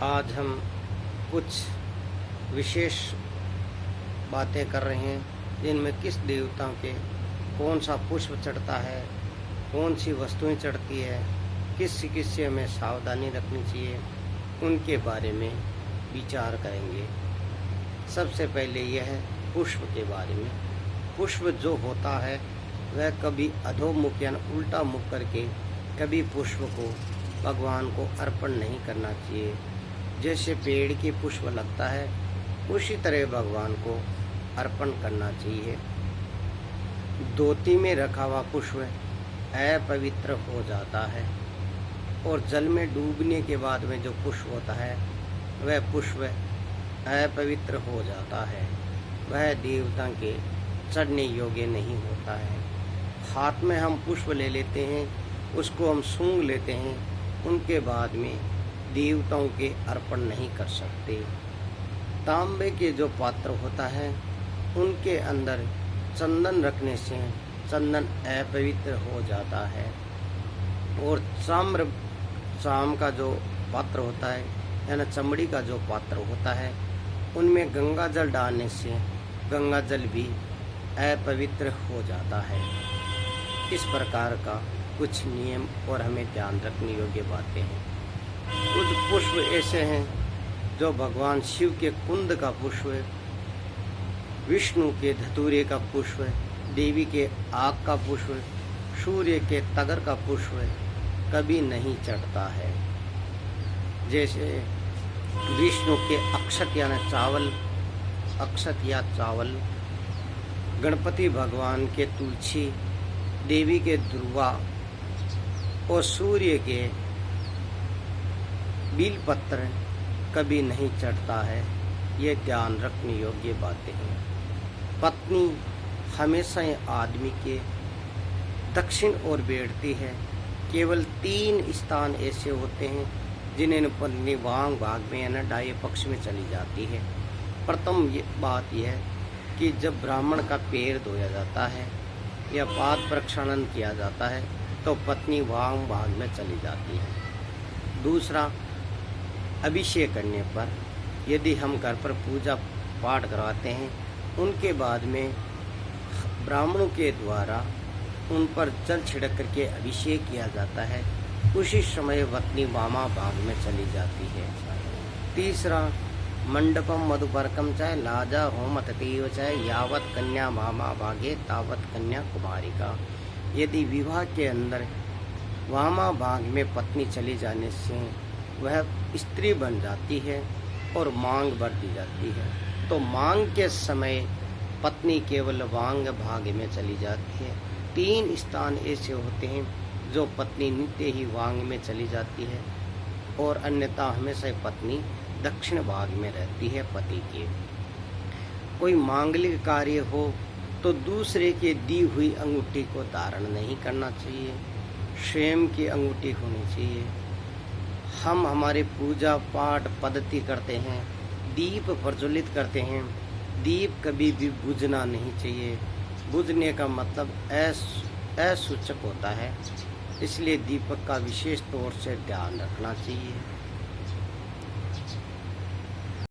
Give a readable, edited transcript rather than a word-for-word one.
आज हम कुछ विशेष बातें कर रहे हैं जिनमें किस देवताओं के कौन सा पुष्प चढ़ता है, कौन सी वस्तुएं चढ़ती है, किस से हमें सावधानी रखनी चाहिए, उनके बारे में विचार करेंगे। सबसे पहले यह है पुष्प के बारे में। पुष्प जो होता है वह कभी अधोमुख या उल्टा मुख करके कभी पुष्प को भगवान को अर्पण नहीं करना चाहिए। जैसे पेड़ के पुष्प लगता है उसी तरह भगवान को अर्पण करना चाहिए। धोती में रखा हुआ पुष्प अपवित्र हो जाता है और जल में डूबने के बाद में जो पुष्प होता है वह पुष्प अपवित्र हो जाता है, वह देवता के चढ़ने योग्य नहीं होता है। हाथ में हम पुष्प ले लेते हैं, उसको हम सूंघ लेते हैं, उनके बाद में देवताओं के अर्पण नहीं कर सकते। तांबे के जो पात्र होता है उनके अंदर चंदन रखने से चंदन अपवित्र हो जाता है। और चाम का जो पात्र होता है यानी चमड़ी का जो पात्र होता है उनमें गंगा जल डालने से गंगा जल भी अपवित्र हो जाता है। इस प्रकार का कुछ नियम और हमें ध्यान रखने योग्य बातें हैं। कुछ पुष्प ऐसे हैं जो भगवान शिव के कुंद का पुष्प है, विष्णु के धतूरे का पुष्प है, देवी के आग का पुष्प है, सूर्य के तगर का पुष्प है, कभी नहीं चढ़ता है। जैसे विष्णु के अक्षत यानी चावल, अक्षत या चावल, गणपति भगवान के तुलसी, देवी के दुर्वा और सूर्य के बेलपत्र कभी नहीं चढ़ता है। ये ध्यान रखने योग्य बातें हैं। पत्नी हमेशा आदमी के दक्षिण ओर बैठती है। केवल 3 स्थान ऐसे होते हैं जिन्हें पत्नी वांग भाग में यानी दाएं पक्ष में चली जाती है। प्रथम ये बात यह है कि जब ब्राह्मण का पैर धोया जाता है या पाद प्रक्षालन किया जाता है तो पत्नी वाम भाग में चली जाती है। दूसरा, अभिषेक करने पर यदि हम घर पर पूजा पाठ करवाते हैं उनके बाद में ब्राह्मणों के द्वारा उन पर जल छिड़क करके अभिषेक किया जाता है, उसी समय पत्नी वामा भाग में चली जाती है। तीसरा, मंडपम मधुपर्कम चाहे लाजा होमत तीव चाहे यावत कन्या वामा भागे तावत कन्या कुमारिका। यदि विवाह के अंदर वामा भाग में पत्नी चली जाने से वह स्त्री बन जाती है और मांग बढ़ दी जाती है, तो मांग के समय पत्नी केवल वांग भाग में चली जाती है। 3 स्थान ऐसे होते हैं जो पत्नी नित्य ही वांग में चली जाती है और अन्यथा हमेशा पत्नी दक्षिण भाग में रहती है पति के। कोई मांगलिक कार्य हो तो दूसरे के दी हुई अंगूठी को धारण नहीं करना चाहिए, स्वयं की अंगूठी होनी चाहिए। हम हमारे पूजा पाठ पद्धति करते हैं, दीप प्रज्वलित करते हैं, दीप कभी भी बुझना नहीं चाहिए। बुझने का मतलब असूचक होता है, इसलिए दीपक का विशेष तौर से ध्यान रखना चाहिए।